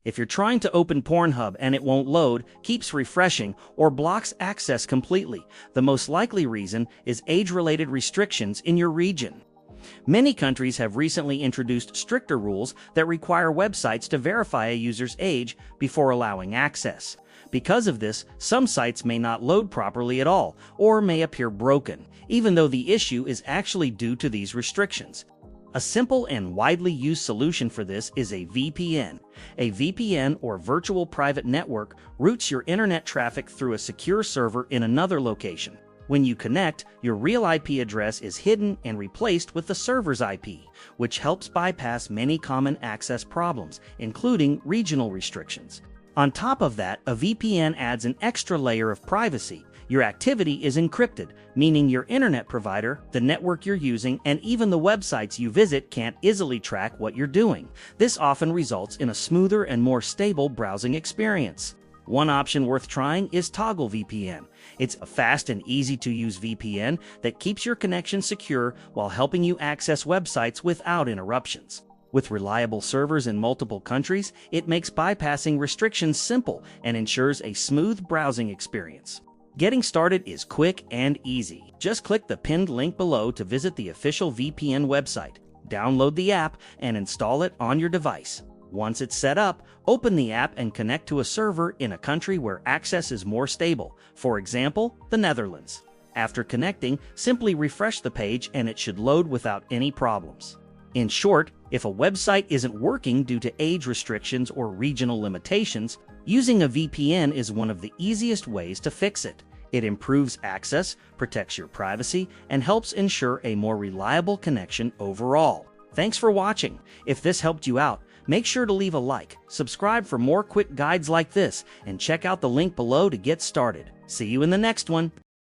If you're trying to open PornHub and it won't load, keeps refreshing, or blocks access completely, the most likely reason is age-related restrictions in your region. Many countries have recently introduced stricter rules that require websites to verify a user's age before allowing access. Because of this, some sites may not load properly at all, or may appear broken, even though the issue is actually due to these restrictions. A simple and widely used solution for this is a VPN. A VPN, or virtual private network, routes your internet traffic through a secure server in another location. When you connect, your real IP address is hidden and replaced with the server's IP, which helps bypass many common access problems, including regional restrictions. On top of that, a VPN adds an extra layer of privacy. Your activity is encrypted, meaning your internet provider, the network you're using, and even the websites you visit can't easily track what you're doing. This often results in a smoother and more stable browsing experience. One option worth trying is Toggle VPN. It's a fast and easy-to-use VPN that keeps your connection secure while helping you access websites without interruptions. With reliable servers in multiple countries, it makes bypassing restrictions simple and ensures a smooth browsing experience. Getting started is quick and easy. Just click the pinned link below to visit the official VPN website. Download the app and install it on your device. Once it's set up, open the app and connect to a server in a country where access is more stable, for example, the Netherlands. After connecting, simply refresh the page and it should load without any problems. In short, if a website isn't working due to age restrictions or regional limitations, using a VPN is one of the easiest ways to fix it. It improves access, protects your privacy, and helps ensure a more reliable connection overall. Thanks for watching. If this helped you out, make sure to leave a like, subscribe for more quick guides like this, and check out the link below to get started. See you in the next one.